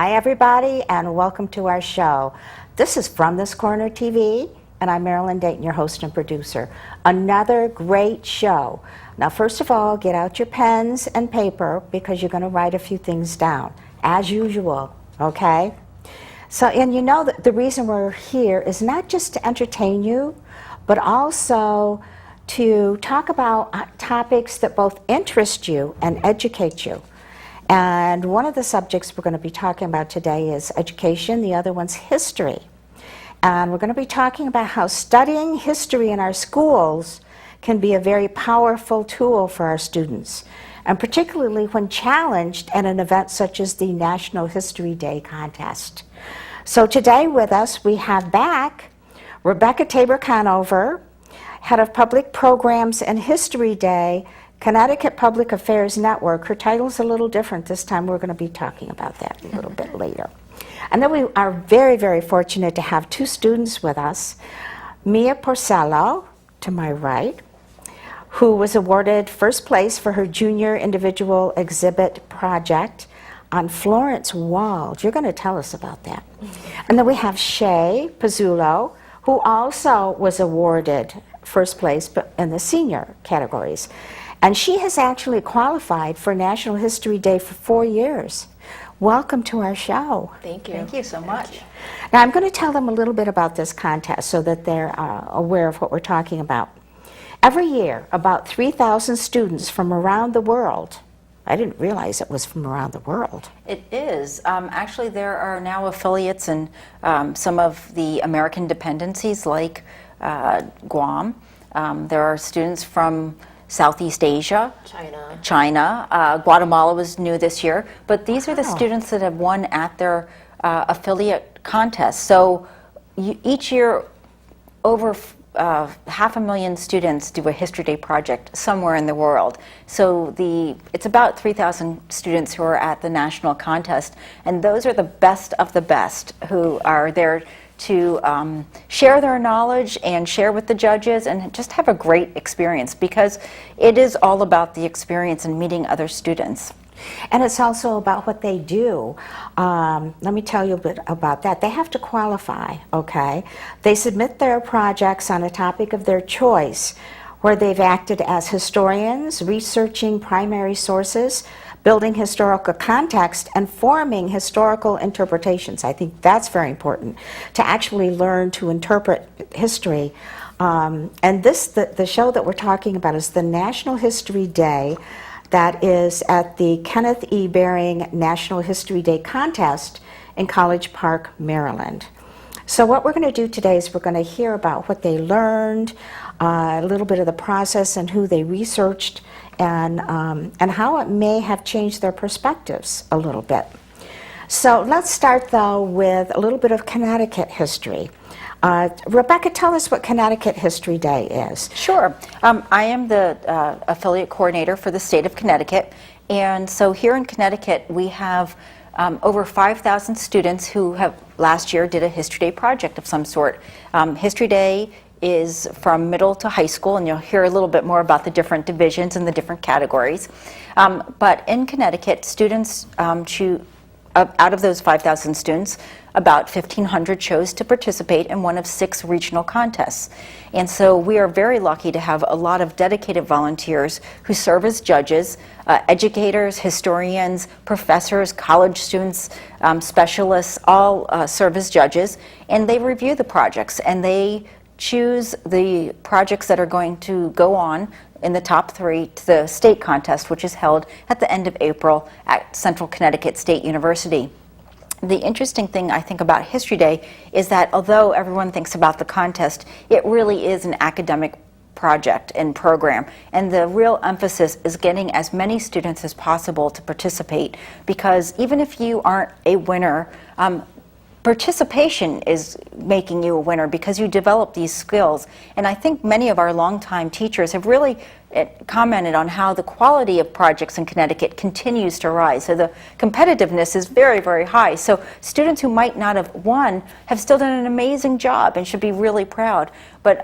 Hi everybody, and welcome to our show. This is From This Corner TV, and I'm Marilyn Dayton, your host and producer. Another great show. Now first of all, get out your pens and paper because you're going to write a few things down, as usual, okay? So, and you know that the reason we're here is not just to entertain you, but also to talk about topics that both interest you and educate you. And one of the subjects we're going to be talking about today is education, the other one's history. And we're going to be talking about how studying history in our schools can be a very powerful tool for our students, and particularly when challenged at an event such as the National History Day contest. So today with us we have back Rebecca Taber-Conover, Head of Public Programs and History Day, Connecticut Public Affairs Network. Her title's a little different this time. We're going to be talking about that a little bit later. And then we are very, very fortunate to have two students with us. Mia Porcello, to my right, who was awarded first place for her junior individual exhibit project on Florence, Wald. You're going to tell us about that. And then we have Shay Pezzulo, who also was awarded first place but in the senior categories. And she has actually qualified for National History Day for 4 years. Welcome to our show. Thank you. Thank you so much. Now I'm going to tell them a little bit about this contest so that they're aware of what we're talking about. Every year, about 3,000 students from around the world, I didn't realize it was from around the world. It is. Actually, there are now affiliates in some of the American dependencies like Guam. There are students from Southeast Asia, China. Guatemala was new this year, but these are the students that have won at their affiliate contests. So each year, over 500,000 students do a History Day project somewhere in the world. So it's about 3,000 students who are at the national contest, and those are the best of the best who are there to share their knowledge and share with the judges and just have a great experience, because it is all about the experience and meeting other students. And it's also about what they do. Let me tell you a bit about that. They have to qualify, okay? They submit their projects on a topic of their choice, where they've acted as historians, researching primary sources, building historical context, and forming historical interpretations. I think that's very important, to actually learn to interpret history. And the show that we're talking about is the National History Day that is at the Kenneth E. Baring National History Day contest in College Park, Maryland. So what we're going to do today is we're going to hear about what they learned, a little bit of the process and who they researched, and how it may have changed their perspectives a little bit. So let's start though with a little bit of Connecticut history. Rebecca, tell us what Connecticut History Day is. Sure. I am the affiliate coordinator for the state of Connecticut, and so here in Connecticut we have over 5,000 students who have last year did a History Day project of some sort. History Day is from middle to high school, and you'll hear a little bit more about the different divisions and the different categories. But in Connecticut, students out of those 5,000 students, about 1,500 chose to participate in one of 6 regional contests. And so we are very lucky to have a lot of dedicated volunteers who serve as judges, educators, historians, professors, college students, specialists, all serve as judges, and they review the projects, and they choose the projects that are going to go on in the top 3 to the state contest, which is held at the end of April at Central Connecticut State University. The interesting thing I think about History Day is that although everyone thinks about the contest, it really is an academic project and program, and the real emphasis is getting as many students as possible to participate, because even if you aren't a winner, participation is making you a winner because you develop these skills. And I think many of our longtime teachers have really commented on how the quality of projects in Connecticut continues to rise. So the competitiveness is very, very high. So students who might not have won have still done an amazing job and should be really proud. But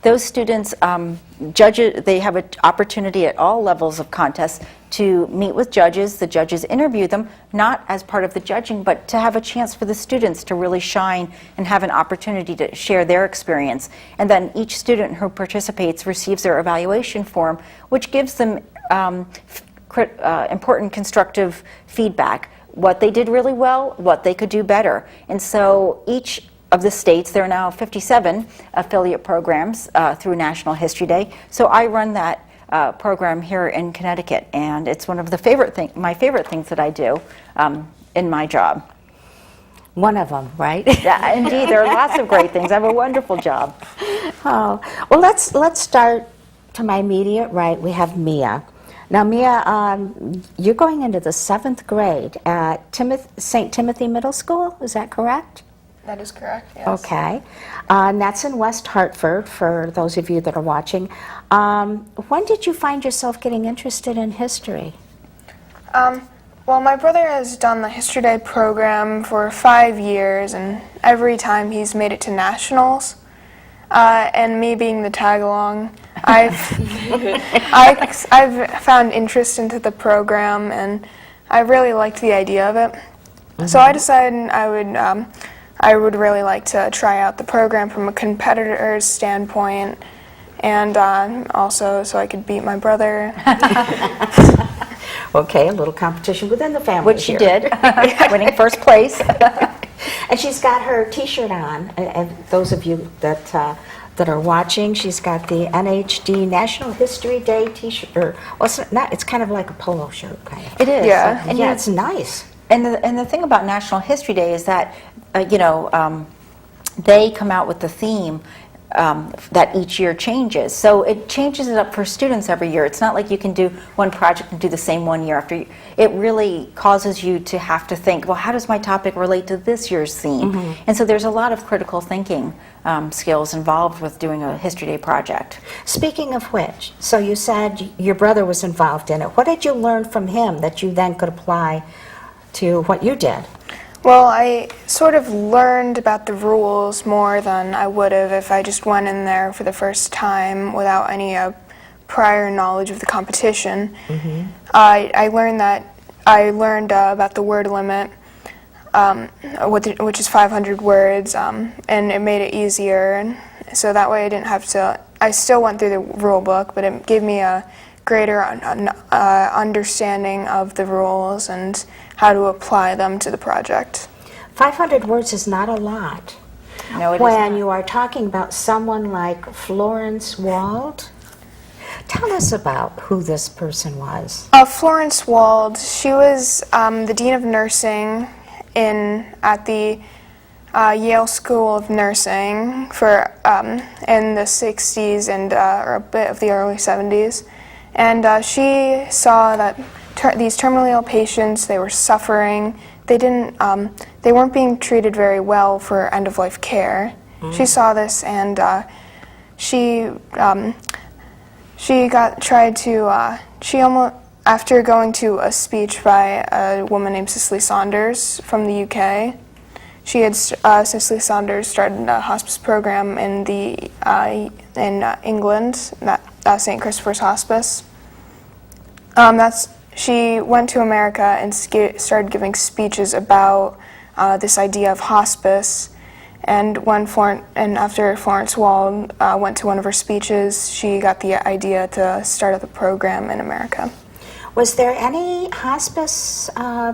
those students, judges, they have an opportunity at all levels of contests to meet with judges. The judges interview them, not as part of the judging, but to have a chance for the students to really shine and have an opportunity to share their experience. And then each student who participates receives their evaluation form, which gives them important constructive feedback, what they did really well, what they could do better. And so each of the states, there are now 57 affiliate programs through National History Day. So I run that program here in Connecticut, and it's one of the my favorite things that I do in my job. One of them, right? Yeah, indeed, there are lots of great things. I have a wonderful job. Oh, well, let's start to my immediate right. We have Mia. Now, Mia, you're going into the 7th grade at St. Timothy Middle School. Is that correct? That is correct, yes. Okay. And that's in West Hartford, for those of you that are watching. When did you find yourself getting interested in history? Well, my brother has done the History Day program for 5 years, and every time he's made it to nationals. And me being the tag-along, I've found interest into the program, and I really liked the idea of it. Mm-hmm. So I decided I would really like to try out the program from a competitor's standpoint, and also so I could beat my brother. Okay, a little competition within the family. Which she did, winning first place. And she's got her T-shirt on, and those of you that are watching, she's got the NHD National History Day T-shirt. Well, it's kind of like a polo shirt, kind of. It is. Yeah. And yeah, it's nice. And the thing about National History Day is that, they come out with the theme that each year changes. So it changes it up for students every year. It's not like you can do one project and do the same one year after. It really causes you to have to think, well, how does my topic relate to this year's theme? Mm-hmm. And so there's a lot of critical thinking skills involved with doing a History Day project. Speaking of which, so you said your brother was involved in it. What did you learn from him that you then could apply to what you did? Well, I sort of learned about the rules more than I would have if I just went in there for the first time without any prior knowledge of the competition. Mm-hmm. I learned about the word limit, which is 500 words, and it made it easier. And so that way I didn't have to. I still went through the rule book, but it gave me a greater understanding of the rules and how to apply them to the project. 500 words is not a lot. No, it is when not. you are talking about someone like Florence Wald. Tell us about who this person was. Florence Wald, she was the Dean of Nursing at the Yale School of Nursing for in the 60s and or a bit of the early 70s. And she saw that these terminally ill patients, they were suffering. They weren't being treated very well for end-of-life care. Mm. She saw this, and after going to a speech by a woman named Cicely Saunders from the UK, Cicely Saunders started a hospice program in England, St. Christopher's Hospice. She went to America and started giving speeches about this idea of hospice. And after Florence Wald went to one of her speeches, she got the idea to start up a program in America. Was there any hospice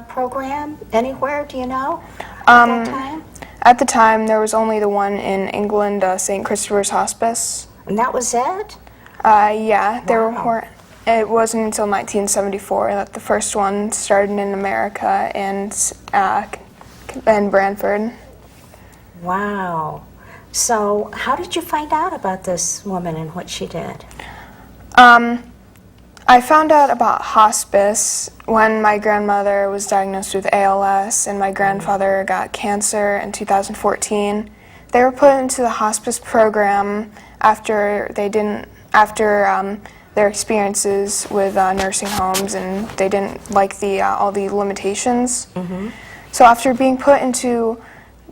program anywhere, do you know, at that time? At the time, there was only the one in England, St. Christopher's Hospice. And that was it? Yeah, there Wow. were. It wasn't until 1974 that the first one started in America and in Branford. Wow. So how did you find out about this woman and what she did? I found out about hospice when my grandmother was diagnosed with ALS and my grandfather got cancer in 2014. They were put into the hospice program after their experiences with nursing homes, and they didn't like all the limitations. So after being put into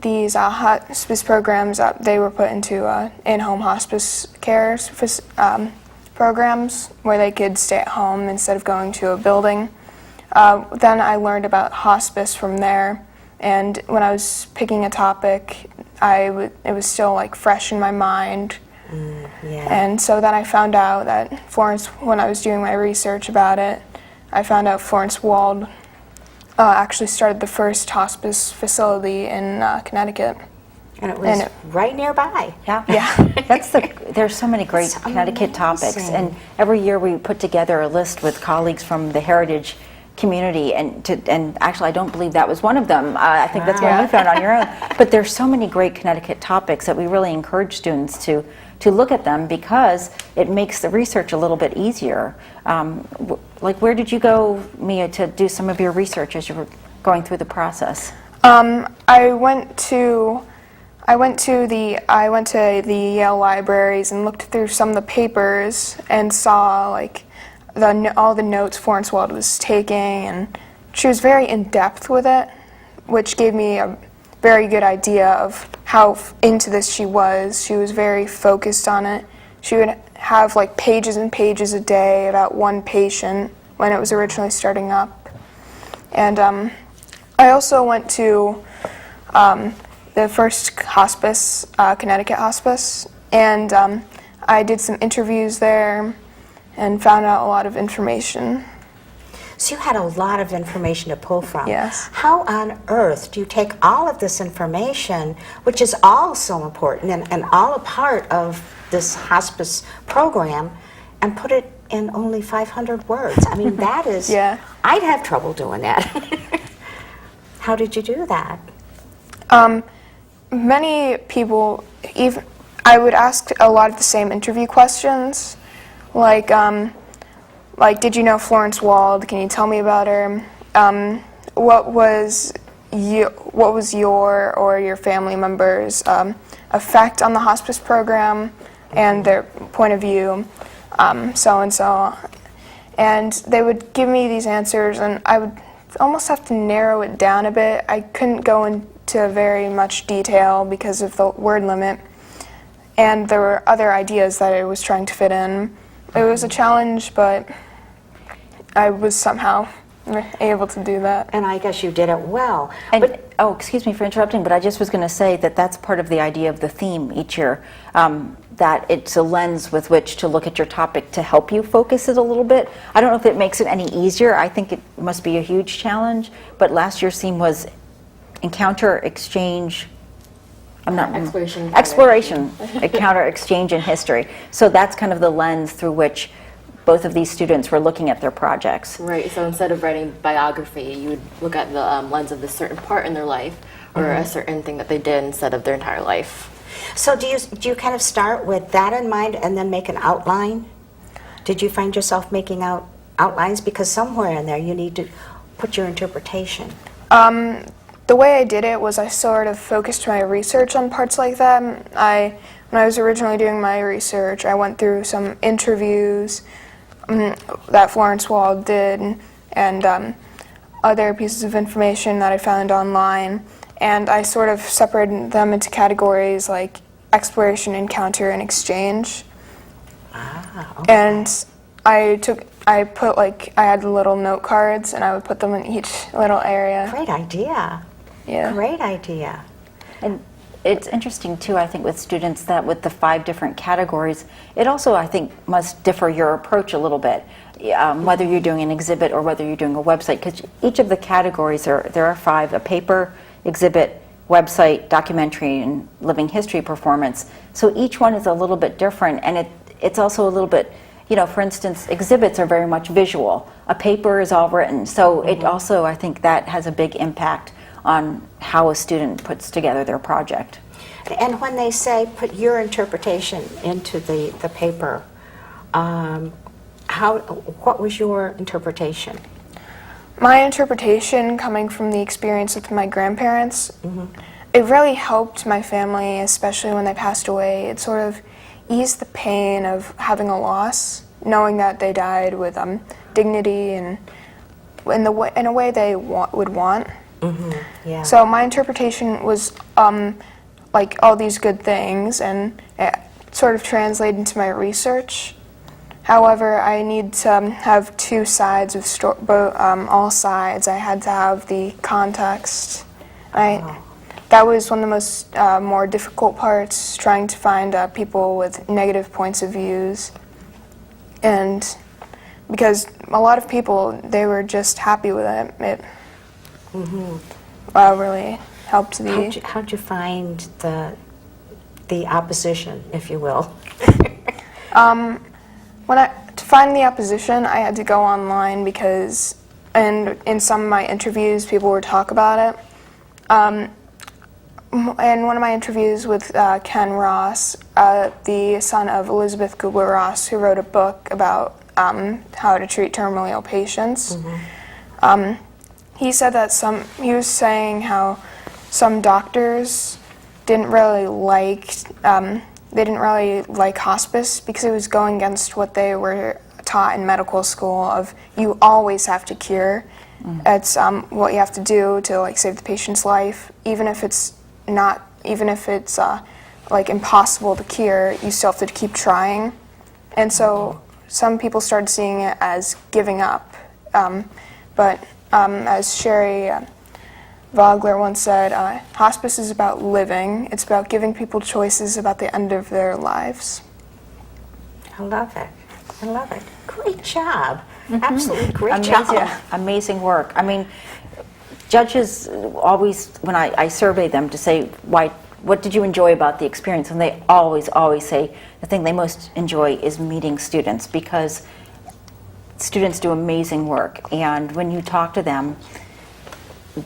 these hospice programs, they were put into in-home hospice care programs where they could stay at home instead of going to a building. Then I learned about hospice from there, and when I was picking a topic, it was still like fresh in my mind. And so then I found out that Florence, when I was doing my research about it, I found out Florence Wald actually started the first hospice facility in Connecticut. And it was right nearby. Yeah. There's so many great That's Connecticut amazing. topics, and every year we put together a list with colleagues from the heritage community, and actually I don't believe that was one of them. I think that's one you found on your own. But there's so many great Connecticut topics that we really encourage students to look at them, because it makes the research a little bit easier. Like, where did you go, Mia, to do some of your research as you were going through the process? I went to the Yale libraries and looked through some of the papers and saw like all the notes Florence Wald was taking, and she was very in depth with it, which gave me a very good idea of how into this she was. She was very focused on it. She would have like pages and pages a day about one patient when it was originally starting up. And I also went to the first hospice, Connecticut Hospice, and I did some interviews there and found out a lot of information. So you had a lot of information to pull from. Yes. How on earth do you take all of this information, which is all so important and all a part of this hospice program, and put it in only 500 words? I mean, that is, I'd have trouble doing that. How did you do that? Many people, I would ask a lot of the same interview questions, like did you know Florence Wald? Can you tell me about her? What was your or your family members' effect on the hospice program and their point of view, so and so. And they would give me these answers, and I would almost have to narrow it down a bit. I couldn't go into very much detail because of the word limit, and there were other ideas that I was trying to fit in. It was a challenge, but I was somehow able to do that. And I guess you did it well. And, excuse me for interrupting, but I just was going to say that that's part of the idea of the theme each year, that it's a lens with which to look at your topic to help you focus it a little bit. I don't know if it makes it any easier. I think it must be a huge challenge, but last year's theme was encounter, exchange, exploration, encounter, exchange, and history. So that's kind of the lens through which both of these students were looking at their projects. Right, so instead of writing biography, you would look at the lens of a certain part in their life, or a certain thing that they did instead of their entire life. So do you kind of start with that in mind and then make an outline? Did you find yourself making outlines? Because somewhere in there you need to put your interpretation. The way I did it was I sort of focused my research on parts like that. When I was originally doing my research, I went through some interviews that Florence Wald did, and other pieces of information that I found online, and I sort of separated them into categories like exploration, encounter, and exchange. Okay. And I had little note cards, and I would put them in each little area. Great idea. Yeah. Great idea. And it's interesting too, I think, with students that with the 5 different categories, it also, I think, must differ your approach a little bit, whether you're doing an exhibit or whether you're doing a website, because each of the categories, there are 5, a paper, exhibit, website, documentary, and living history performance. So each one is a little bit different, and it's also a little bit, for instance, exhibits are very much visual. A paper is all written. So it also, I think, that has a big impact on how a student puts together their project. And when they say put your interpretation into the paper, what was your interpretation? My interpretation, coming from the experience with my grandparents, it really helped my family, especially when they passed away. It sort of eased the pain of having a loss, knowing that they died with dignity and in a way they would want. Yeah. So my interpretation was like all these good things, and it sort of translated into my research. However, I need to have two sides of all sides. I had to have the context. That was one of the most more difficult parts, trying to find people with negative points of views. And because a lot of people, they were just happy with it. It really helped the... How'd you find the opposition, if you will? To find the opposition, I had to go online because, and in some of my interviews, people would talk about it. In one of my interviews with Ken Ross, the son of Elizabeth Kubler-Ross, who wrote a book about how to treat terminally ill patients, he said that he was saying how some doctors didn't really like hospice because it was going against what they were taught in medical school of you always have to cure. It's what you have to do to like save the patient's life, even if it's like impossible to cure, you still have to keep trying. And so some people started seeing it as giving up. But as Sherry Vogler once said, hospice is about living. It's about giving people choices about the end of their lives. I love it. I love it. Great job. Absolutely great job. Amazing work. I mean, judges always, when I survey them to say, what did you enjoy about the experience? And they always say the thing they most enjoy is meeting students, because students do amazing work. And when you talk to them,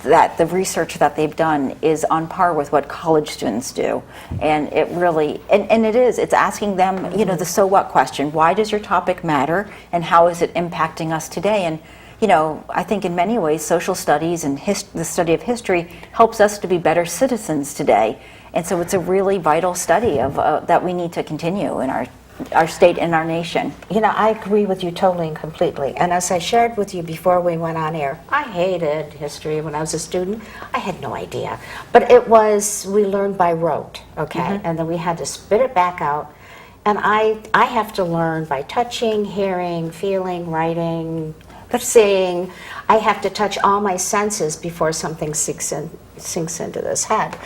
that the research that they've done is on par with what college students do. And it really, and it's asking them, you know, the so what question. Why does your topic matter, and how is it impacting us today? And, you know, I think in many ways social studies and the study of history helps us to be better citizens today. And so it's a really vital study of that we need to continue in our state and our nation. You know, I agree with you totally and completely. And as I shared with you before we went on air, I hated history when I was a student. I had no idea. But we learned by rote, okay? And then we had to spit it back out. And I have to learn by touching, hearing, feeling, writing, seeing. I have to touch all my senses before something sinks into this head.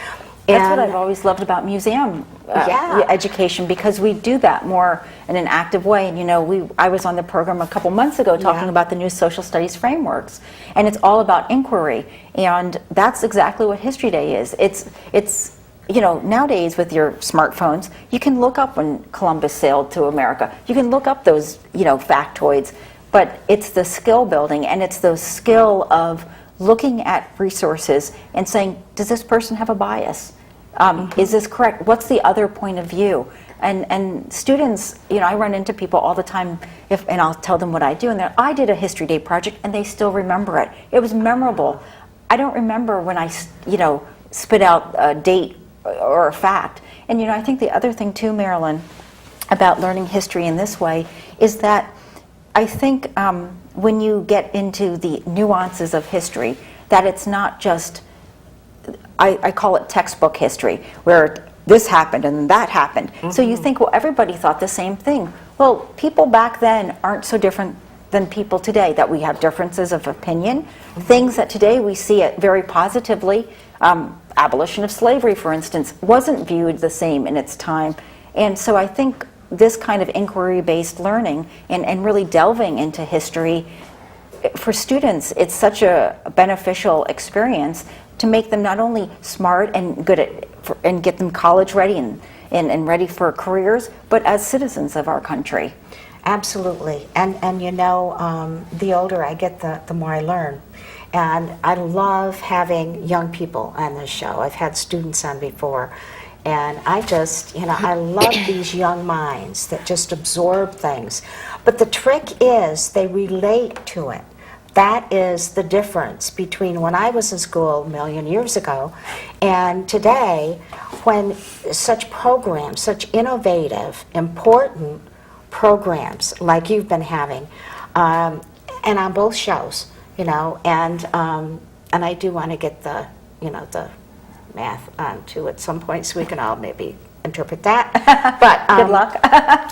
That's what I've always loved about museum education, because we do that more in an active way. And you know, I was on the program a couple months ago talking about the new social studies frameworks, and it's all about inquiry. And that's exactly what History Day is. It's you know, nowadays with your smartphones, you can look up when Columbus sailed to America. You can look up those, you know, factoids. But it's the skill building, and it's the skill of looking at resources and saying, does this person have a bias? Is this correct? What's the other point of view? And students, you know, I run into people all the time, and I'll tell them what I do, and I did a History Day project, and they still remember it. It was memorable. I don't remember when I, you know, spit out a date or a fact. And, you know, I think the other thing too, Marilyn, about learning history in this way is that I think when you get into the nuances of history, that it's not just, I call it textbook history, where this happened and that happened. So you think, well, everybody thought the same thing. Well, people back then aren't so different than people today, that we have differences of opinion. Things that today we see it very positively. Abolition of slavery, for instance, wasn't viewed the same in its time. And so I think this kind of inquiry-based learning and really delving into history, for students, it's such a beneficial experience to make them not only smart and good at, and get them college ready and ready for careers, but as citizens of our country. Absolutely. And you know, the older I get, the more I learn. And I love having young people on this show. I've had students on before. And I just, you know, I love these young minds that just absorb things. But the trick is they relate to it. That is the difference between when I was in school a million years ago and today, when such programs, such innovative, important programs like you've been having, and on both shows, you know, and I do want to get the, you know, the math onto at some point so we can all maybe interpret that. But Good luck.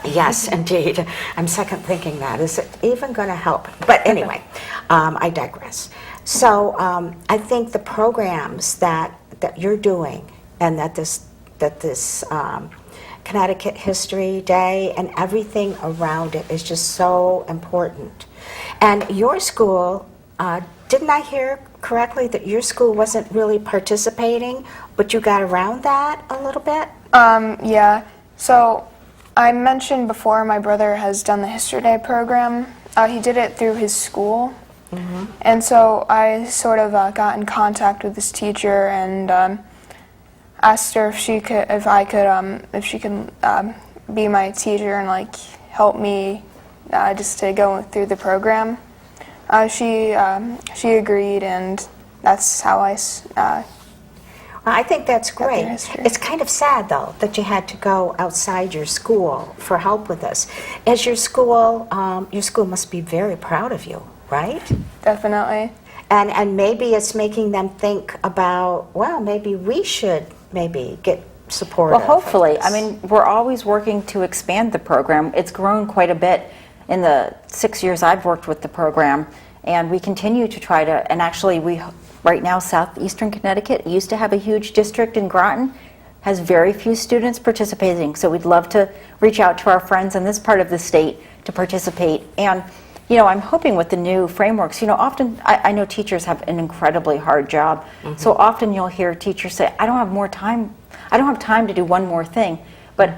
yes, indeed. I'm second thinking that. Is it even going to help? But anyway, I digress. So I think the programs that you're doing and that this Connecticut History Day and everything around it is just so important. And your school, didn't I hear correctly that your school wasn't really participating, but you got around that a little bit? Yeah. So I mentioned before my brother has done the History Day program. He did it through his school. And so I sort of got in contact with this teacher and asked her if she could be my teacher and like help me just to go through the program. She agreed, and that's how I think that's their great. history. It's kind of sad, though, that you had to go outside your school for help with this. As your school must be very proud of you, right? Definitely. And maybe it's making them think about, well, maybe we should maybe get support. Well, hopefully. I mean, we're always working to expand the program. It's grown quite a bit in the 6 years I've worked with the program, and we continue to try to, and actually right now, southeastern Connecticut used to have a huge district in Groton, has very few students participating, so we'd love to reach out to our friends in this part of the state to participate. And, you know, I'm hoping with the new frameworks, you know, often, I know teachers have an incredibly hard job, so often you'll hear teachers say, I don't have time to do one more thing. But,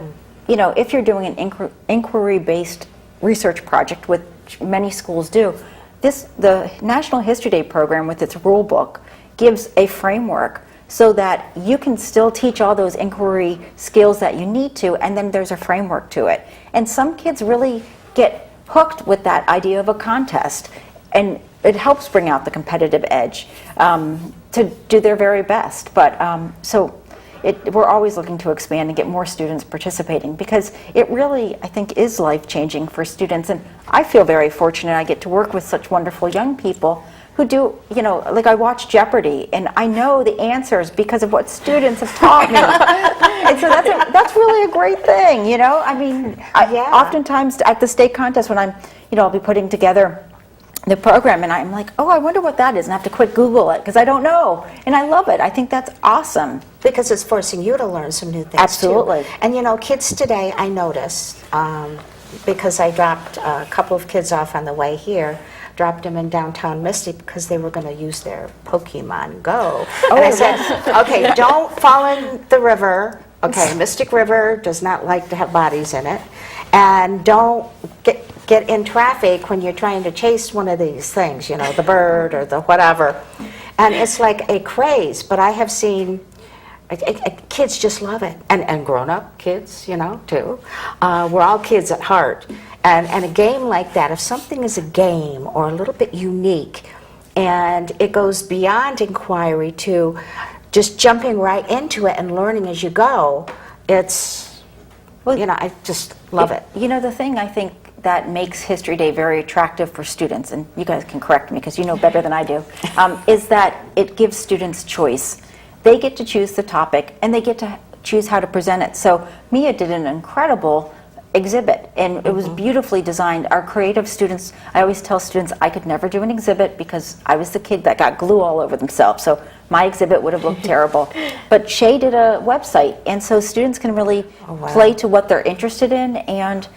you know, if you're doing an inquiry-based research project, which many schools do, the National History Day program with its rule book gives a framework so that you can still teach all those inquiry skills that you need to, and then there's a framework to it. And some kids really get hooked with that idea of a contest, and it helps bring out the competitive edge to do their very best. But we're always looking to expand and get more students participating, because it really, I think, is life-changing for students. And I feel very fortunate I get to work with such wonderful young people who do, you know, like I watch Jeopardy, and I know the answers because of what students have taught me. And so that's really a great thing, you know? I mean, oftentimes at the state contest when I'm, you know, I'll be putting together the program, and I'm like, oh, I wonder what that is, and I have to quick Google it because I don't know, and I love it. I think that's awesome. Because it's forcing you to learn some new things, Absolutely. too. And you know, kids today, I noticed, because I dropped a couple of kids off on the way here, dropped them in downtown Mystic because they were going to use their Pokemon Go. And I said, okay, don't fall in the river. Okay, Mystic River does not like to have bodies in it. And don't get in traffic when you're trying to chase one of these things, you know, the bird or the whatever. And it's like a craze, but I have seen kids just love it. And grown-up kids, you know, too. We're all kids at heart. And a game like that, if something is a game or a little bit unique, and it goes beyond inquiry to just jumping right into it and learning as you go, it's, you know, I just love it. You know, the thing I think that makes History Day very attractive for students, and you guys can correct me because you know better than I do, is that it gives students choice. They get to choose the topic, and they get to choose how to present it. So Mia did an incredible exhibit, and it was beautifully designed. Our creative students, I always tell students I could never do an exhibit because I was the kid that got glue all over themselves, so my exhibit would have looked terrible. But Shay did a website, and so students can really play to what they're interested in and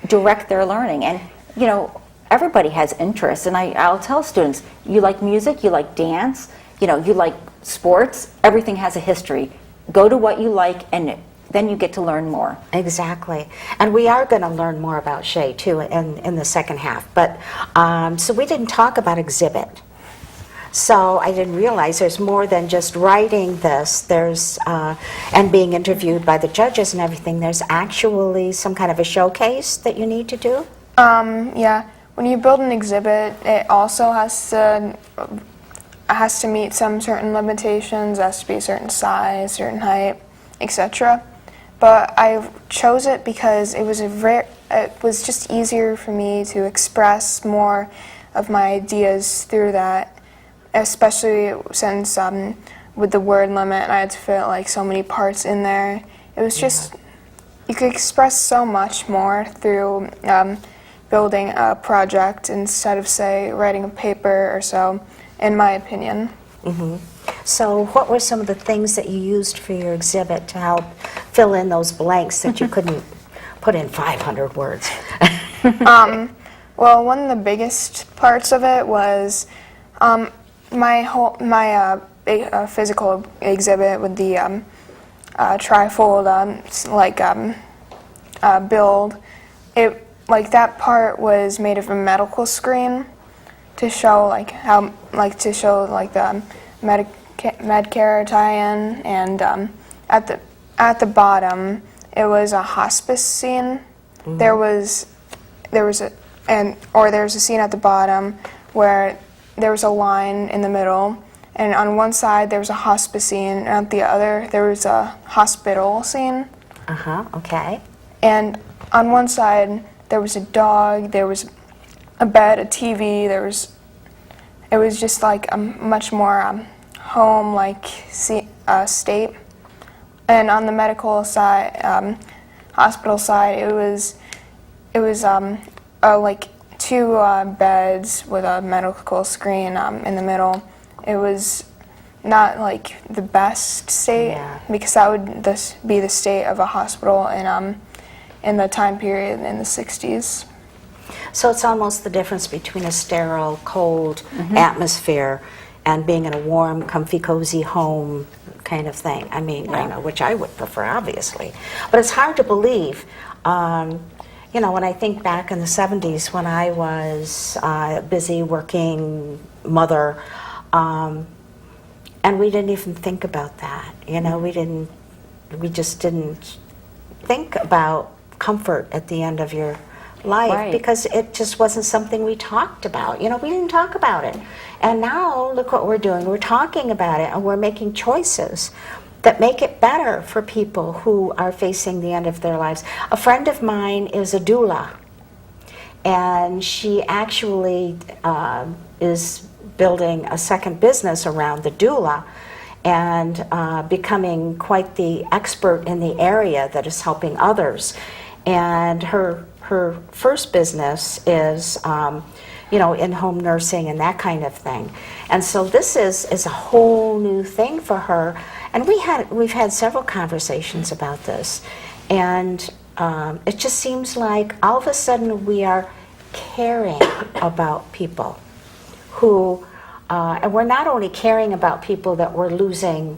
direct their learning. And you know, everybody has interests, and I'll tell students, you like music, you like dance, you know, you like sports, everything has a history. Go to what you like, and then you get to learn more. Exactly. And we are going to learn more about Shay, too, in the second half. But so we didn't talk about exhibit. So I didn't realize there's more than just writing this. There's and being interviewed by the judges and everything. There's actually some kind of a showcase that you need to do? Yeah. when you build an exhibit, it also has to meet some certain limitations. It has to be a certain size, certain height, etc. But I chose it because it was just easier for me to express more of my ideas through that, especially since with the word limit I had to fit like so many parts in there. It was just, you could express so much more through building a project instead of, say, writing a paper or so, in my opinion. So what were some of the things that you used for your exhibit to help fill in those blanks that you couldn't put in 500 words? Well, one of the biggest parts of it was my physical exhibit with the trifold build. It, like, that part was made of a medical screen to show the Medicare tie-in, and at the bottom it was a hospice scene. There was a scene at the bottom where there was a line in the middle, and on one side there was a hospice scene, and on the other there was a hospital scene. Okay. And on one side there was a dog, there was a bed, a TV, it was just like a much more home-like state. And on the medical side, hospital side, it was like two beds with a medical screen in the middle. It was not like the best state, because that would be the state of a hospital in the time period in the 60s. So it's almost the difference between a sterile, cold atmosphere and being in a warm, comfy, cozy home kind of thing. I mean, you know, which I would prefer, obviously. But it's hard to believe. You know, when I think back in the 70s when I was a busy working mother, and we didn't even think about that. You know, we just didn't think about comfort at the end of your life, because it just wasn't something we talked about. You know, we didn't talk about it. And now, look what we're doing. We're talking about it, and we're making choices that make it better for people who are facing the end of their lives. A friend of mine is a doula, and she actually is building a second business around the doula and becoming quite the expert in the area that is helping others. And her first business is, you know, in-home nursing and that kind of thing. And so this is a whole new thing for her. And we've had several conversations about this. And it just seems like all of a sudden we are caring about people who, and we're not only caring about people that we're losing,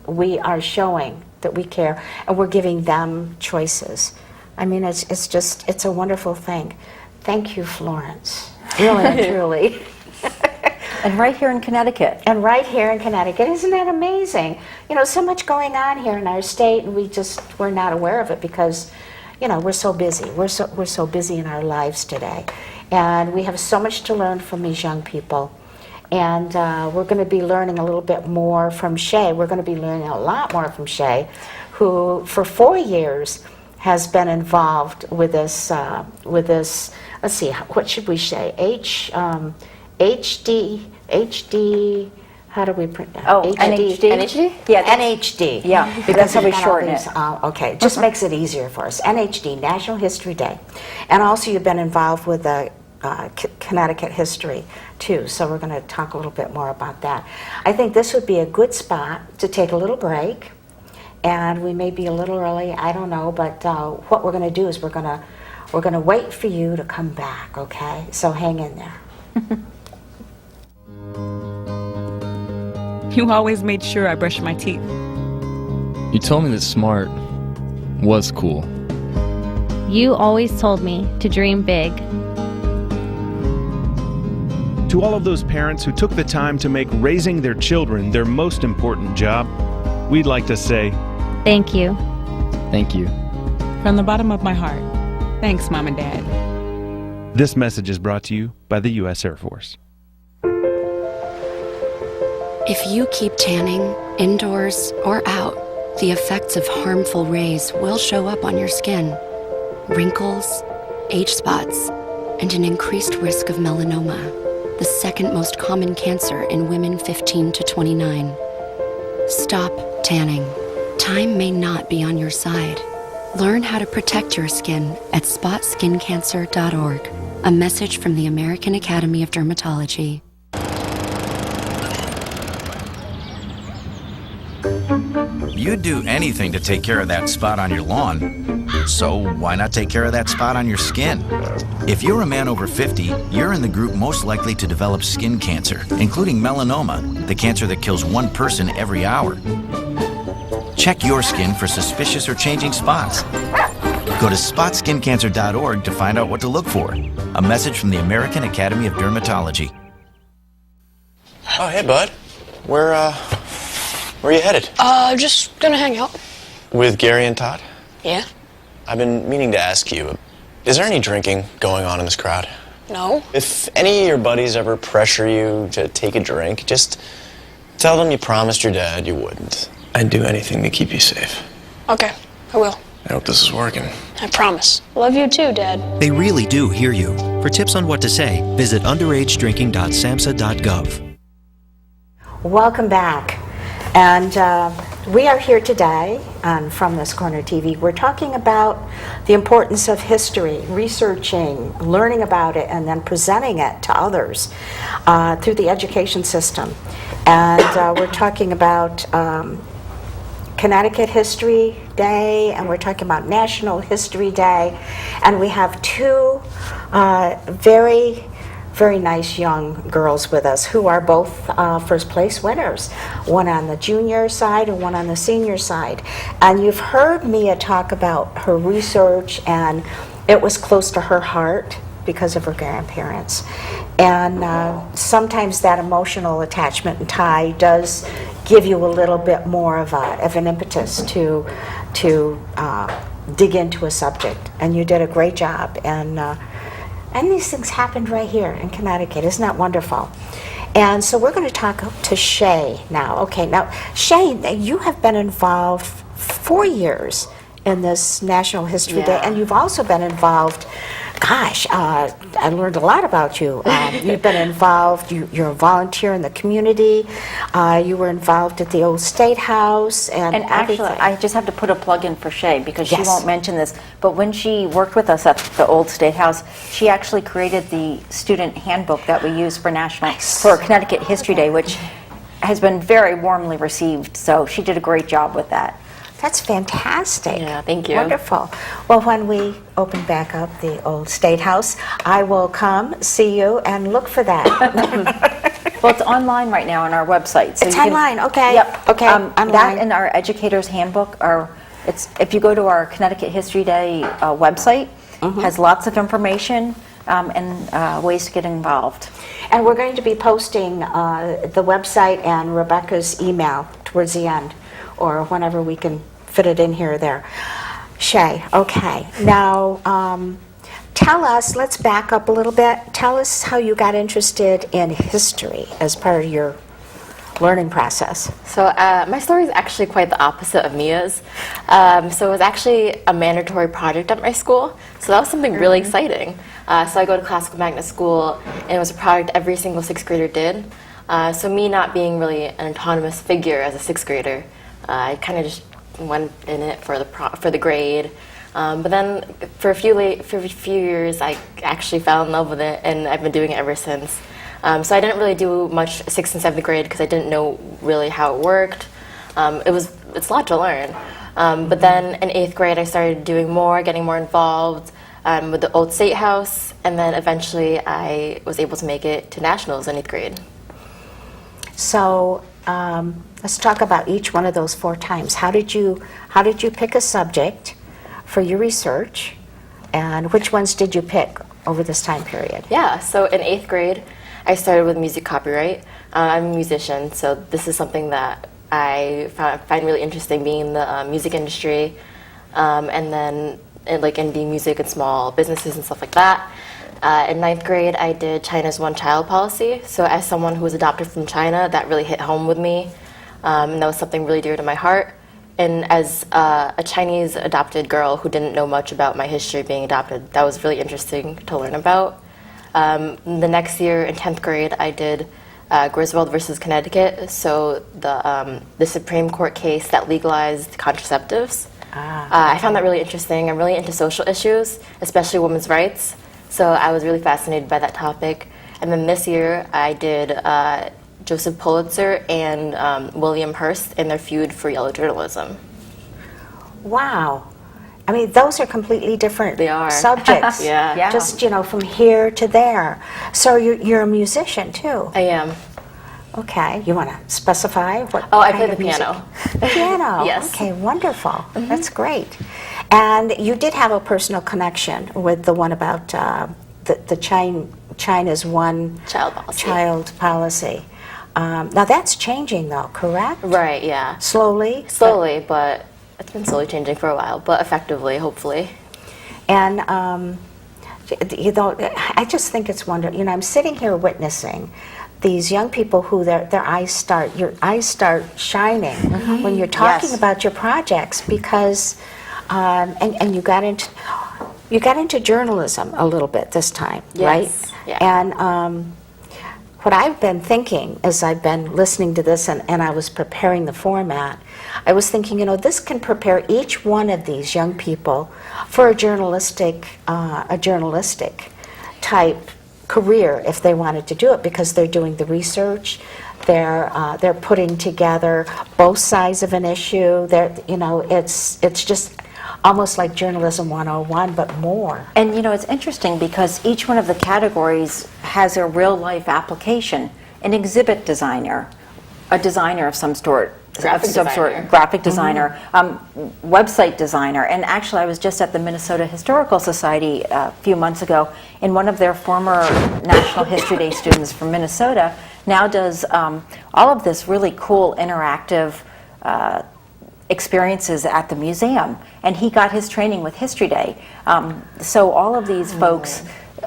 we are showing that we care, and we're giving them choices. I mean, it's a wonderful thing. Thank you, Florence. Really and truly. And right here in Connecticut. And right here in Connecticut. Isn't that amazing? You know, so much going on here in our state, and we're not aware of it because, you know, we're so busy. We're so busy in our lives today. And we have so much to learn from these young people. And we're going to be learning a little bit more from Shay. We're going to be learning a lot more from Shay, who for 4 years has been involved with this, let's see, what should we say? HD, how do we print that? Oh, NHD? Yeah, NHD. Yeah, Because that's how we we've got all shorten these, it. okay, just makes it easier for us. NHD, National History Day. And also you've been involved with the Connecticut History too, so we're going to talk a little bit more about that. I think this would be a good spot to take a little break, and we may be a little early, I don't know, but what we're going to do is we're going to wait for you to come back, okay? So hang in there. You always made sure I brushed my teeth. You told me that smart was cool. You always told me to dream big. To all of those parents who took the time to make raising their children their most important job, we'd like to say, Thank you. Thank you. From the bottom of my heart, thanks, Mom and Dad. This message is brought to you by the U.S. Air Force. If you keep tanning, indoors or out, the effects of harmful rays will show up on your skin. Wrinkles, age spots, and an increased risk of melanoma, the second most common cancer in women 15 to 29. Stop tanning. Time may not be on your side. Learn how to protect your skin at spotskincancer.org. A message from the American Academy of Dermatology. You'd do anything to take care of that spot on your lawn. So why not take care of that spot on your skin? If you're a man over 50, you're in the group most likely to develop skin cancer, including melanoma, the cancer that kills one person every hour. Check your skin for suspicious or changing spots. Go to spotskincancer.org to find out what to look for. A message from the American Academy of Dermatology. Oh, hey, bud. Where are you headed? Just gonna hang out. With Gary and Todd? Yeah? I've been meaning to ask you, is there any drinking going on in this crowd? No. If any of your buddies ever pressure you to take a drink, just tell them you promised your dad you wouldn't. I'd do anything to keep you safe. Okay, I will. I hope this is working. I promise. Love you too, Dad. They really do hear you. For tips on what to say, visit underagedrinking.samhsa.gov. Welcome back. And we are here today on From This Corner TV. We're talking about the importance of history, researching, learning about it, and then presenting it to others through the education system. And we're talking about Connecticut History Day, and we're talking about National History Day. And we have two very nice young girls with us who are both first place winners, one on the junior side and one on the senior side. And you've heard Mia talk about her research, and it was close to her heart because of her grandparents. And sometimes that emotional attachment and tie does give you a little bit more of an impetus to dig into a subject. And you did a great job. And these things happened right here in Connecticut. Isn't that wonderful? And so we're going to talk to Shay now. Okay, now, Shay, you have been involved 4 years in this National History Day, and you've also been involved, gosh, I learned a lot about you. You've been involved, you're a volunteer in the community, you were involved at the old State House, and actually, I just have to put a plug in for Shay, because she won't mention this, but when she worked with us at the old State House, she actually created the student handbook that we use for for Connecticut History Day, which has been very warmly received, so she did a great job with that. That's fantastic. Yeah, thank you. Wonderful. Well, when we open back up the old State House, I will come see you and look for that. Well, it's online right now on our website. So it's online, okay. Yep. Okay, online. That and our educator's handbook if you go to our Connecticut History Day website, has lots of information and ways to get involved. And we're going to be posting the website and Rebecca's email towards the end, or whenever we can fit it in here or there. Shay, okay. Now, tell us, let's back up a little bit. Tell us how you got interested in history as part of your learning process. So my story is actually quite the opposite of Mia's. So it was actually a mandatory project at my school. So that was something really exciting. So I go to classical magnet school, and it was a project every single sixth grader did. So me not being really an autonomous figure as a sixth grader, I kind of just went in it for the grade. But then for a few years, I actually fell in love with it, and I've been doing it ever since. So I didn't really do much 6th and 7th grade because I didn't know really how it worked. It's a lot to learn. But then in 8th grade, I started doing more, getting more involved with the old State House, and then eventually I was able to make it to nationals in 8th grade. So let's talk about each one of those 4 times. How did you pick a subject for your research, and which ones did you pick over this time period? Yeah, so in 8th grade, I started with music copyright. I'm a musician, so this is something that I find really interesting, being in the music industry, and then in being music in small businesses and stuff like that. In ninth grade, I did China's one-child policy. So as someone who was adopted from China, that really hit home with me. And that was something really dear to my heart. And as a Chinese adopted girl who didn't know much about my history being adopted, that was really interesting to learn about. The next year, in 10th grade, I did Griswold versus Connecticut, so the Supreme Court case that legalized contraceptives. I found that really interesting. I'm really into social issues, especially women's rights, so I was really fascinated by that topic. And then this year, I did Joseph Pulitzer and William Hearst and their feud for yellow journalism. Wow. I mean, those are completely different subjects. Yeah. Just, from here to there. So you're a musician, too? I am. Okay. You want to specify what I kind play the of music? piano. Piano? Yes. Okay, wonderful. That's great. And you did have a personal connection with the one about China's one-child policy. Now, that's changing, though, correct? Right, yeah. Slowly? Slowly, but it's been slowly changing for a while, but effectively, hopefully. And, I just think it's wonderful. I'm sitting here witnessing these young people who your eyes start shining when you're talking about your projects because, and you got into journalism a little bit this time, right? Yeah. And what I've been thinking as I've been listening to this and I was preparing the format, I was thinking, this can prepare each one of these young people for a journalistic type career if they wanted to do it, because they're doing the research, they're putting together both sides of an issue. It's just almost like journalism 101, but more. And it's interesting because each one of the categories has a real life application. An exhibit designer, a designer of some sort, graphic designer, website designer. And actually I was just at the Minnesota Historical Society a few months ago, and one of their former National History Day students from Minnesota now does all of this really cool interactive experiences at the museum, and he got his training with History Day. So all of these folks,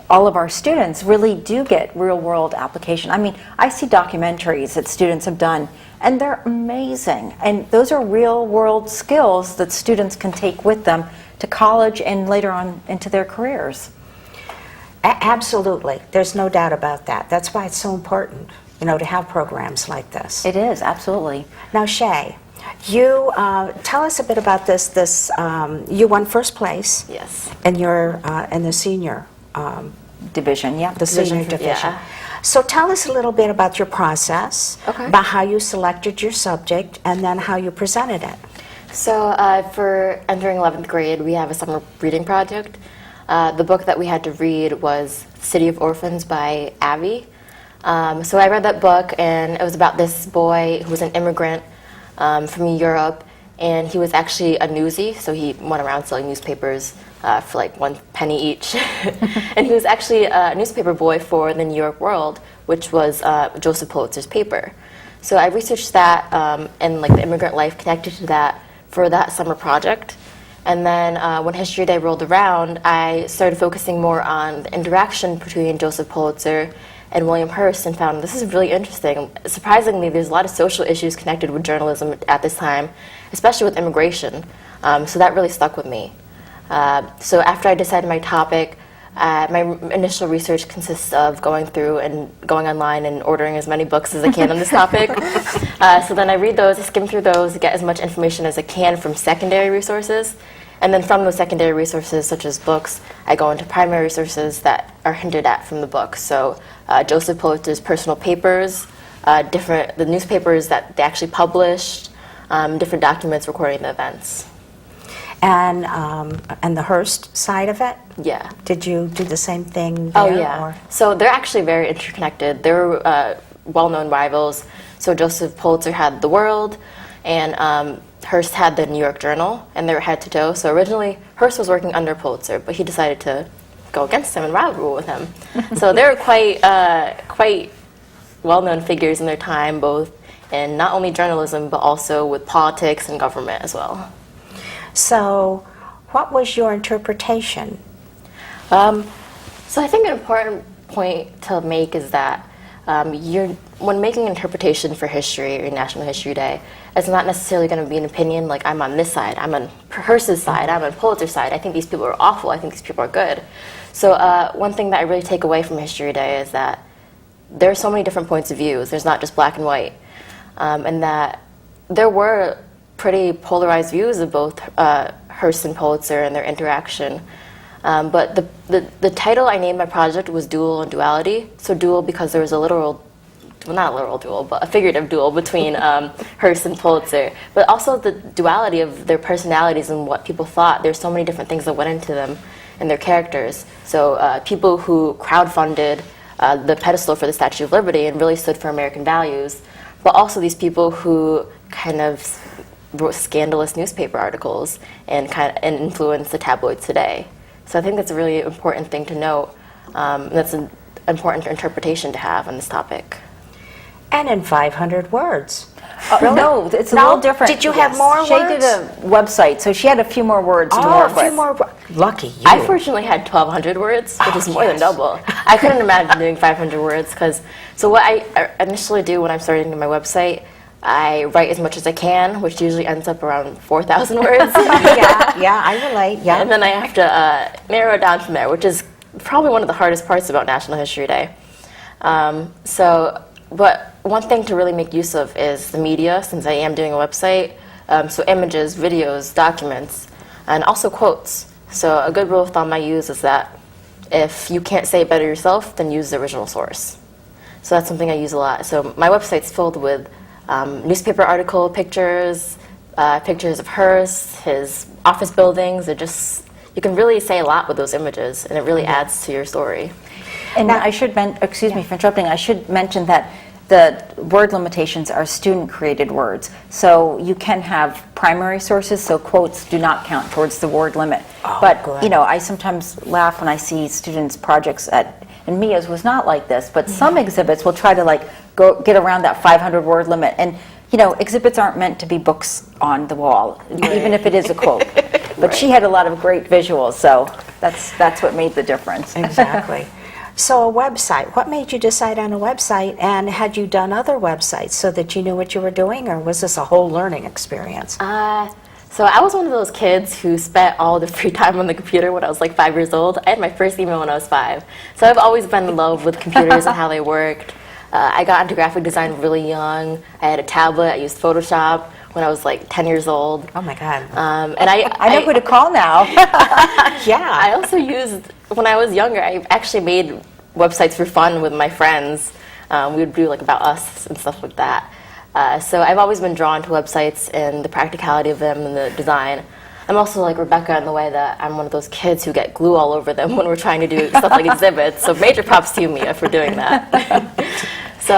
all of our students really do get real world application. I mean, I see documentaries that students have done and they're amazing, and those are real world skills that students can take with them to college and later on into their careers. Absolutely, there's no doubt about that. That's why it's so important, to have programs like this. It is, absolutely. Now, Shay, you tell us a bit about this. You won first place. Yes. In the senior division. Yeah. The senior division. Yeah. So tell us a little bit about your process, about how you selected your subject, and then how you presented it. So for entering 11th grade, we have a summer reading project. The book that we had to read was City of Orphans by Abby. So I read that book, and it was about this boy who was an immigrant from Europe, and he was actually a newsie, so he went around selling newspapers for like 1 penny each. And he was actually a newspaper boy for the New York World, which was Joseph Pulitzer's paper. So I researched that and like the immigrant life connected to that for that summer project. And then when History Day rolled around, I started focusing more on the interaction between Joseph Pulitzer and William Hearst, and found this is really interesting. Surprisingly, there's a lot of social issues connected with journalism at this time, especially with immigration. So that really stuck with me. So after I decided my topic, my initial research consists of going through and going online and ordering as many books as I can on this topic. So then I read those, I skim through those, get as much information as I can from secondary resources. And then from those secondary resources, such as books, I go into primary sources that are hinted at from the book. So Joseph Pulitzer's personal papers, the newspapers that they actually published, different documents recording the events. And the Hearst side of it? Yeah. Did you do the same thing there? Oh, yeah. Or? So they're actually very interconnected. They're well-known rivals. So Joseph Pulitzer had The World, and Hearst had the New York Journal, and they were head-to-toe. So originally, Hearst was working under Pulitzer, but he decided to go against him and rival with him. So they were quite well-known figures in their time, both in not only journalism, but also with politics and government as well. So what was your interpretation? So I think an important point to make is that when making an interpretation for history or National History Day, it's not necessarily going to be an opinion like I'm on this side, I'm on Hearst's side, I'm on Pulitzer's side. I think these people are awful, I think these people are good. So one thing that I really take away from History Day is that there are so many different points of views. There's not just black and white. And that there were pretty polarized views of both Hearst and Pulitzer and their interaction. But the title I named my project was Duel and Duality. So duel because there was a literal, well, not a literal duel, but a figurative duel between Hearst and Pulitzer. But also the duality of their personalities and what people thought. There's so many different things that went into them and their characters. So people who crowdfunded the pedestal for the Statue of Liberty and really stood for American values, but also these people who kind of wrote scandalous newspaper articles and influenced the tabloids today. So I think that's a really important thing to note. That's an important interpretation to have on this topic. And in 500 words. Really? No, it's a little different. Did you have more words? Shay did a website, so she had a few more words to work with. A few more. Lucky you. I fortunately had 1,200 words, which is more than double. I couldn't imagine doing 500 words so what I initially do when I'm starting my website, I write as much as I can, which usually ends up around 4,000 words. yeah, I relate. Yeah. And then I have to narrow it down from there, which is probably one of the hardest parts about National History Day. But one thing to really make use of is the media, since I am doing a website. So images, videos, documents, and also quotes. So a good rule of thumb I use is that if you can't say it better yourself, then use the original source. So that's something I use a lot. So my website's filled with newspaper article pictures, pictures of Hearst, his office buildings. You can really say a lot with those images, and it really adds to your story. And I should excuse me for interrupting. I should mention that the word limitations are student-created words. So you can have primary sources, so quotes do not count towards the word limit. But good. I sometimes laugh when I see students' projects and Mia's was not like this, but some exhibits will try to go get around that 500-word limit. And exhibits aren't meant to be books on the wall, even if it is a quote. But she had a lot of great visuals, so that's what made the difference. Exactly. So a website, what made you decide on a website, and had you done other websites so that you knew what you were doing, or was this a whole learning experience? So I was one of those kids who spent all the free time on the computer when I was 5 years old. I had my first email when I was 5. So I've always been in love with computers and how they worked. I got into graphic design really young. I had a tablet. I used Photoshop when I was 10 years old. Oh my God. And I know who to call now. Yeah. I also used, when I was younger, I actually made websites for fun with my friends. We would do About Us and stuff like that. So I've always been drawn to websites and the practicality of them and the design. I'm also like Rebecca in the way that I'm one of those kids who get glue all over them when we're trying to do stuff like exhibits. So major props to you, Mia, for doing that. So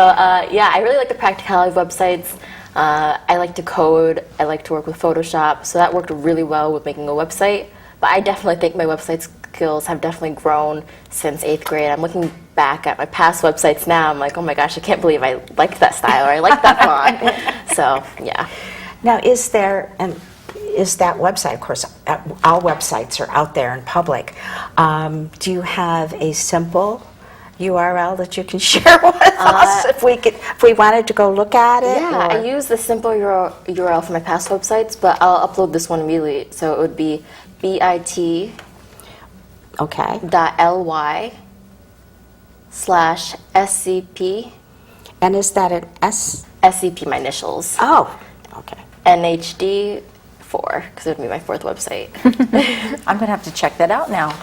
yeah, I really like the practicality of websites. I like to code. I like to work with Photoshop. So that worked really well with making a website. But I definitely think my website skills have definitely grown since 8th grade. I'm looking back at my past websites now. I'm like, oh my gosh, I can't believe I liked that style or I liked that font. So yeah. Now, is that website, of course, all websites are out there in public. Do you have a simple URL that you can share with us if we wanted to go look at it? Yeah, I use the simple URL for my past websites, but I'll upload this one immediately. So it would be bit.ly/SCP. And is that an S? SCP, my initials. Oh, okay. NHD4, because it would be my 4th website. I'm going to have to check that out now.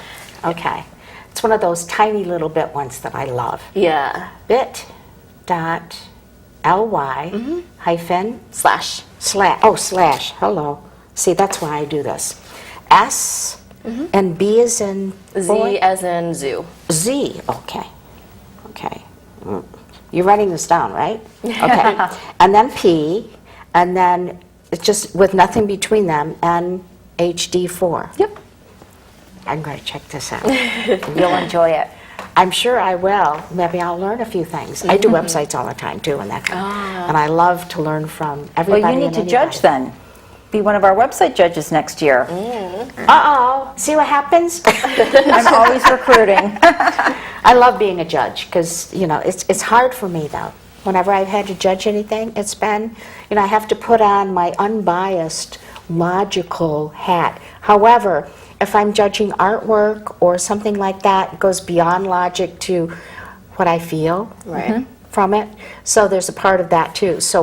Okay. It's one of those tiny little bit ones that I love. Yeah. bit.ly hyphen slash. Hello. See, that's why I do this. S and B as in Z as in zoo. Z. Okay. You're writing this down, right? Okay. And then P, and then it's just with nothing between them, and HD4. Yep. I'm going to check this out. You'll enjoy it. I'm sure I will. Maybe I'll learn a few things. I do websites all the time too, and that kind. And I love to learn from everybody. Well, you need to judge then. be one of our website judges next year. Uh-oh, see what happens? I'm always recruiting. I love being a judge because, it's hard for me though. Whenever I've had to judge anything, it's been, I have to put on my unbiased, logical hat. However, if I'm judging artwork or something like that, it goes beyond logic to what I feel from it. So there's a part of that too. So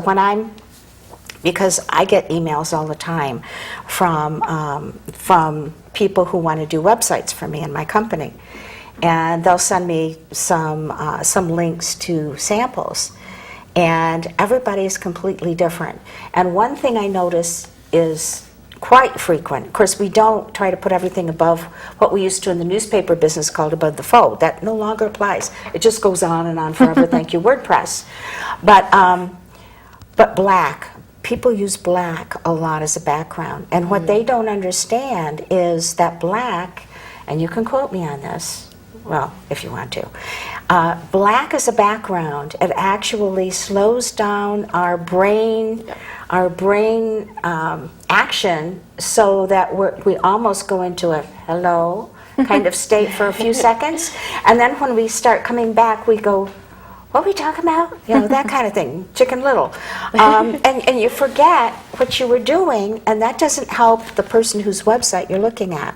because I get emails all the time from people who want to do websites for me and my company. And they'll send me some links to samples. And everybody's completely different. And one thing I notice is quite frequent. Of course, we don't try to put everything above what we used to in the newspaper business called above the fold. That no longer applies. It just goes on and on forever. Thank you, WordPress. But black. People use black a lot as a background. And what they don't understand is that black, and you can quote me on this, well, if you want to. Black as a background, it actually slows down our brain action so that we almost go into a hello kind of state for a few seconds. And then when we start coming back, we go, what are we talking about? That kind of thing, Chicken Little. And you forget what you were doing, and that doesn't help the person whose website you're looking at.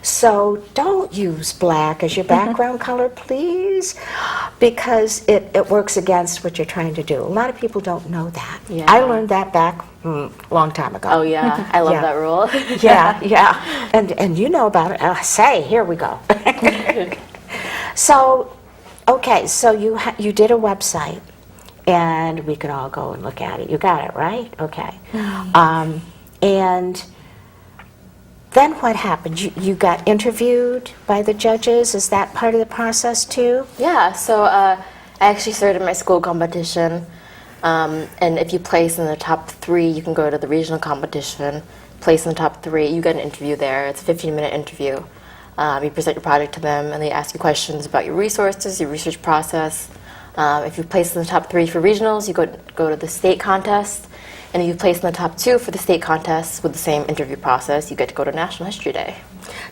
So don't use black as your background color, please, because it works against what you're trying to do. A lot of people don't know that. Yeah. I learned that back a long time ago. Oh yeah, I love that rule. Yeah. And you know about it. Here we go. So, okay, so you did a website, and we can all go and look at it. You got it, right? Okay. And then what happened? You got interviewed by the judges? Is that part of the process too? Yeah, so I actually started my school competition, and if you place in the top 3, you can go to the regional competition. Place in the top 3, you get an interview there. It's a 15-minute interview. You present your project to them, and they ask you questions about your resources, your research process. If you place in the top 3 for regionals, you go to the state contest. And if you place in the top 2 for the state contest with the same interview process, you get to go to National History Day.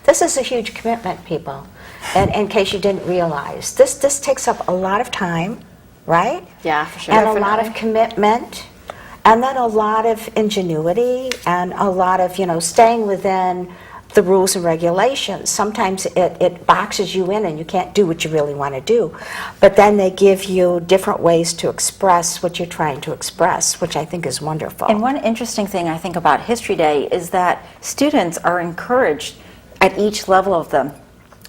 This is a huge commitment, people. And in case you didn't realize, this takes up a lot of time, right? Yeah, for sure. And a lot of commitment, and then a lot of ingenuity, and a lot of, staying within the rules and regulations. Sometimes it boxes you in and you can't do what you really want to do. But then they give you different ways to express what you're trying to express, which I think is wonderful. And one interesting thing I think about History Day is that students are encouraged at each level of the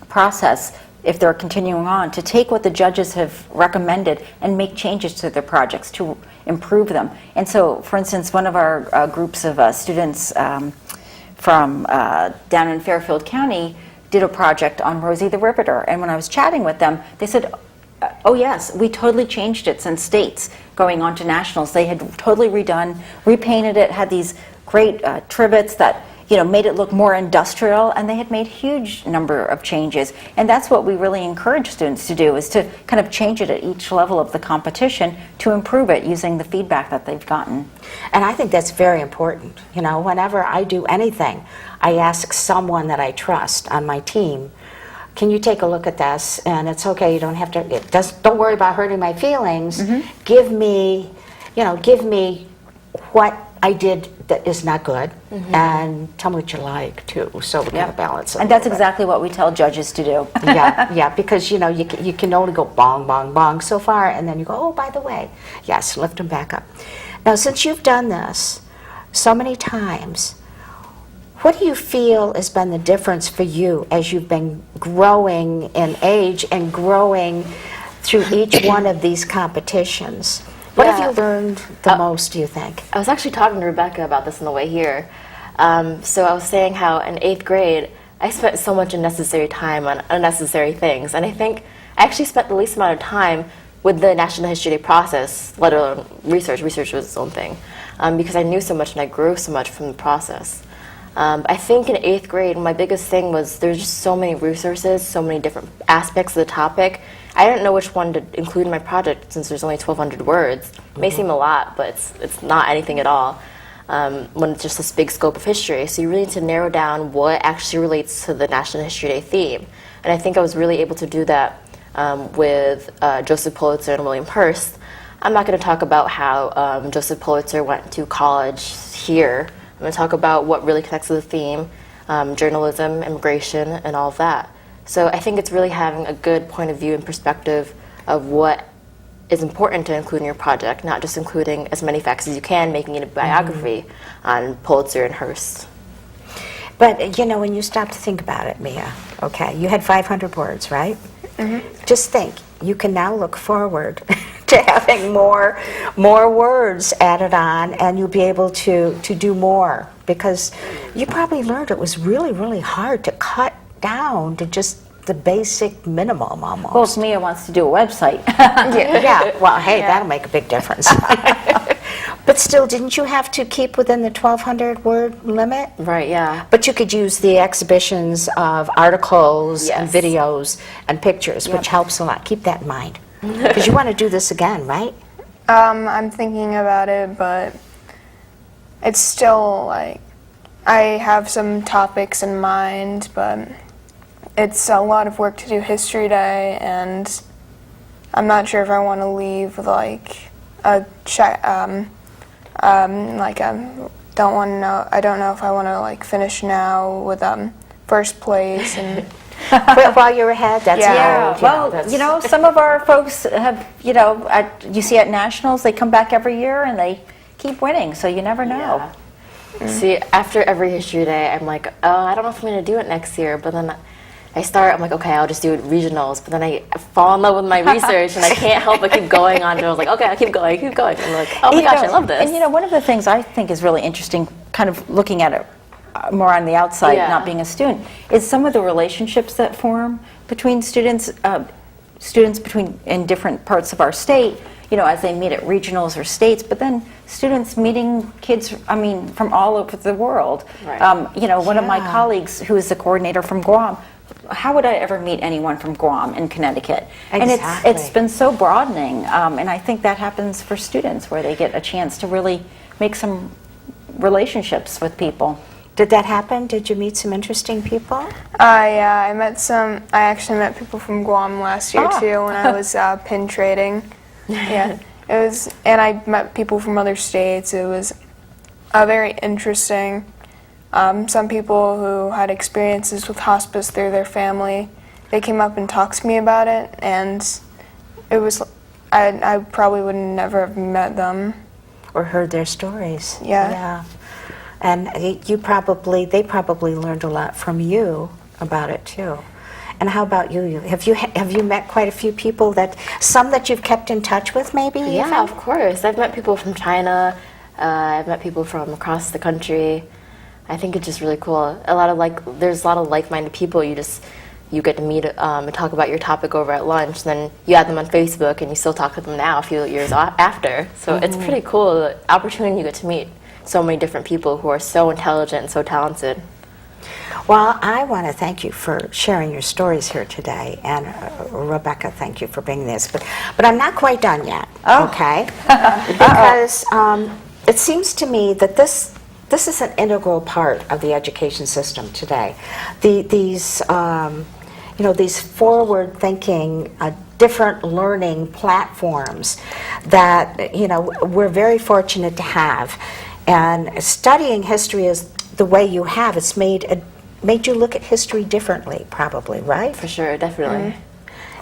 process, if they're continuing on, to take what the judges have recommended and make changes to their projects to improve them. And so, for instance, one of our groups of students from down in Fairfield County did a project on Rosie the Riveter. And when I was chatting with them, they said, oh yes, we totally changed it since states going on to nationals. They had totally redone, repainted it, had these great trivets that made it look more industrial, and they had made huge number of changes. And that's what we really encourage students to do, is to kind of change it at each level of the competition to improve it using the feedback that they've gotten. And I think that's very important. Whenever I do anything, I ask someone that I trust on my team, can you take a look at this? And it's okay, you don't have to, don't worry about hurting my feelings. Give me what I did that is not good, and tell me what you like too, so we kind of balance it. And that's exactly what we tell judges to do. yeah, because you can only go bong, bong, bong so far, and then you go, oh, by the way, yes, lift them back up. Now, since you've done this so many times, what do you feel has been the difference for you as you've been growing in age and growing through each one of these competitions? What have you learned the most, do you think? I was actually talking to Rebecca about this on the way here. So I was saying how in 8th grade, I spent so much unnecessary time on unnecessary things. And I think I actually spent the least amount of time with the National History Day process, let alone research. Research was its own thing. Because I knew so much and I grew so much from the process. I think in 8th grade, my biggest thing was there's just so many resources, so many different aspects of the topic. I didn't know which one to include in my project since there's only 1,200 words. It may seem a lot, but it's not anything at all. when it's just this big scope of history. So you really need to narrow down what actually relates to the National History Day theme. And I think I was really able to do that with Joseph Pulitzer and William Hearst. I'm not going to talk about how Joseph Pulitzer went to college here. I'm going to talk about what really connects to the theme, journalism, immigration, and all of that. So I think it's really having a good point of view and perspective of what is important to include in your project, not just including as many facts as you can, making it a biography on Pulitzer and Hearst. But, you know, when you stop to think about it, Mia, okay, you had 500 words, right? Just think, you can now look forward to having more words added on, and you'll be able to do more, because you probably learned it was really, really hard to cut down to just the basic minimum almost. Well, if Mia wants to do a website. Yeah, well, hey, that'll make a big difference. But still, didn't you have to keep within the 1,200 word limit? Right, yeah. But you could use the exhibitions of articles and Yes. videos and pictures, which helps a lot. Keep that in mind. Because you want to do this again, right? I'm thinking about it, but it's still like, I have some topics in mind, but it's a lot of work to do History Day, and I'm not sure if I want to leave with like a don't want to know. I don't know if I want to like finish now with first place and. But while you're ahead, that's Yeah, good. well, you know, some of our folks have, you know, you see at Nationals, they come back every year and they keep winning, so you never know. See, after every History Day, I'm like, oh, I don't know if I'm going to do it next year. But then I'm like, okay, I'll just do it regionals. But then I fall in love with my research, and I can't help but keep going on. And I was like, okay, I'll keep going. I'm like, oh my gosh, I love this. And you know, one of the things I think is really interesting, kind of looking at it more on the outside, not being a student, is some of the relationships that form between students between in different parts of our state, you know, as they meet at regionals or states, but then students meeting kids, I mean, from all over the world. Right. You know, one of my colleagues who is the coordinator from Guam, how would I ever meet anyone from Guam in Connecticut? Exactly. And it's been so broadening, and I think that happens for students where they get a chance to really make some relationships with people. Did that happen? Did you meet some interesting people? Yeah, I actually met people from Guam last year too when I was pin trading. Yeah, it was, and I met people from other states. It was very interesting. Some people who had experiences with hospice through their family, they came up and talked to me about it, and it was, I probably would never have met them. Or heard their stories. Yeah. And they probably learned a lot from you about it too. And how about you? Have you met quite a few people some that you've kept in touch with, maybe? Yeah, even? of course. I've met people from China. I've met people from across the country. I think it's just really cool. There's a lot of like-minded people. You get to meet and talk about your topic over at lunch. And then you add them on Facebook, and you still talk to them now a few years after. So it's pretty cool, the opportunity you get to meet so many different people who are so intelligent and so talented. Well, I want to thank you for sharing your stories here today, and Rebecca, thank you for bringing this. But I'm not quite done yet, okay? Because it seems to me that this is an integral part of the education system today. These forward-thinking, different learning platforms that we're very fortunate to have. And studying history is the way you have. It's made you look at history differently, probably, right? For sure, definitely.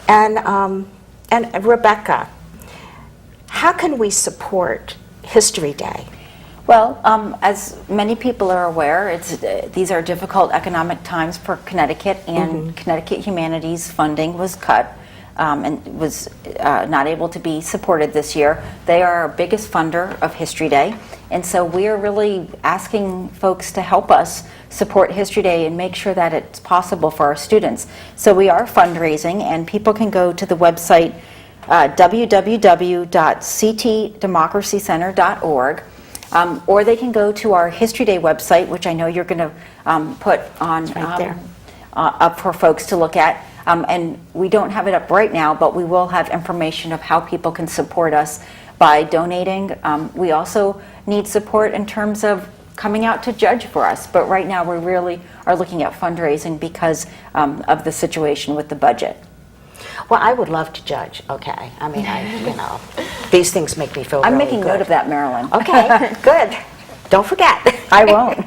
And Rebecca, how can we support History Day? Well, as many people are aware, these are difficult economic times for Connecticut, and Connecticut Humanities funding was cut and was not able to be supported this year. They are our biggest funder of History Day, and so we are really asking folks to help us support History Day and make sure that it's possible for our students. So we are fundraising, and people can go to the website www.ctdemocracycenter.org. Or they can go to our History Day website, which I know you're going to put on there. Up for folks to look at. And we don't have it up right now, but we will have information of how people can support us by donating. We also need support in terms of coming out to judge for us. But right now we really are looking at fundraising because of the situation with the budget. Well, I would love to judge, okay? I mean, these things make me feel I'm really making good. note of that, Marilyn. Okay, good. Don't forget. I won't.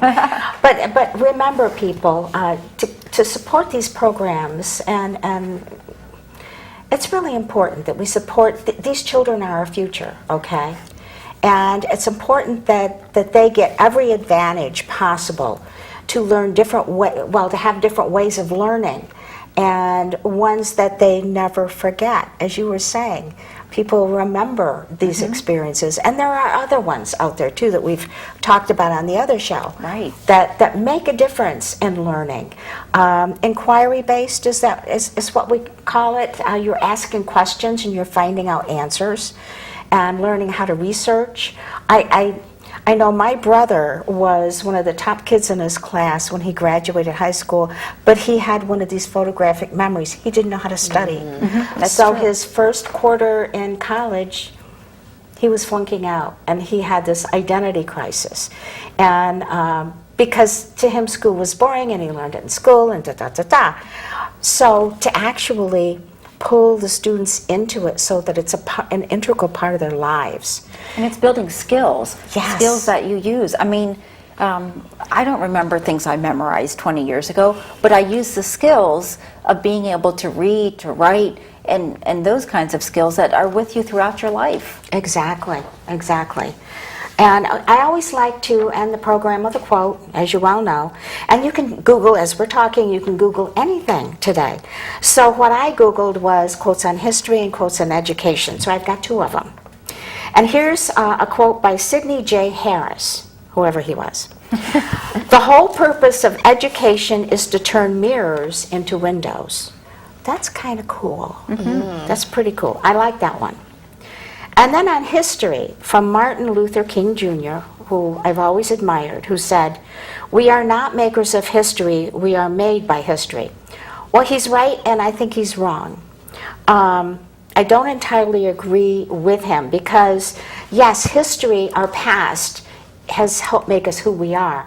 But remember, people, to support these programs, and it's really important that we support, these children are our future, okay? And it's important that they get every advantage possible to learn to have different ways of learning, and ones that they never forget. As you were saying, people remember these experiences, and there are other ones out there too that we've talked about on the other show, right? That make a difference in learning. Inquiry based is what we call it. You're asking questions and you're finding out answers, and learning how to research. I know my brother was one of the top kids in his class when he graduated high school, but he had one of these photographic memories. He didn't know how to study. So his first quarter in college, he was flunking out, and he had this identity crisis. And because to him school was boring, and he learned it in school, and da-da-da-da. So to actually pull the students into it so that it's an integral part of their lives. And it's building skills, Yes. skills that you use. I mean, I don't remember things I memorized 20 years ago, but I use the skills of being able to read, to write, and those kinds of skills that are with you throughout your life. Exactly, exactly. And I always like to end the program with a quote, as you well know. And you can Google, as we're talking, you can Google anything today. So what I Googled was quotes on history and quotes on education. So I've got two of them. And here's a quote by Sidney J. Harris, whoever he was. "The whole purpose of education is to turn mirrors into windows." That's kind of cool. That's pretty cool. I like that one. And then on history, from Martin Luther King Jr., who I've always admired, who said, "We are not makers of history, we are made by history." Well, he's right, and I think he's wrong. I don't entirely agree with him because, yes, history, our past, has helped make us who we are.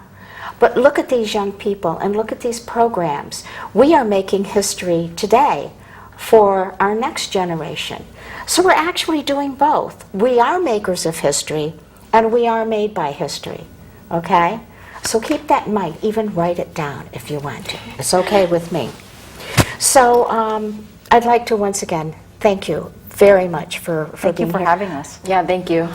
But look at these young people and look at these programs. We are making history today for our next generation. So we're actually doing both. We are makers of history, and we are made by history, okay? So keep that in mind. Even write it down if you want to. It's okay with me. So I'd like to once again thank you very much for being here. Thank you for having us. Yeah, thank you.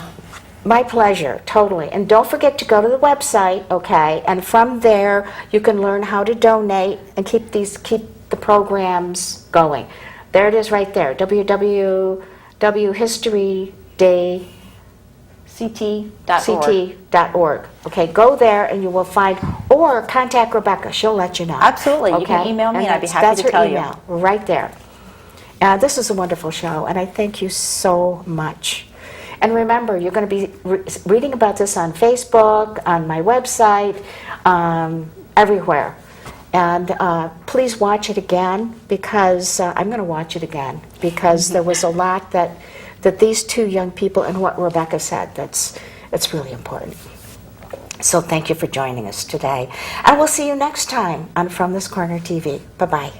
My pleasure, totally. And don't forget to go to the website, okay? And from there, you can learn how to donate and keep the programs going. There it is right there, www.historyDayCT.org. Okay, go there and you will find, or contact Rebecca. She'll let you know. Absolutely. You can email me and I'd be happy to tell you. That's her email, right there. This is a wonderful show, and I thank you so much. And remember, you're going to be reading about this on Facebook, on my website, everywhere. And please watch it again, because I'm going to watch it again, because there was a lot that these two young people, and what Rebecca said, it's really important. So thank you for joining us today. And we'll see you next time on From This Corner TV. Bye-bye.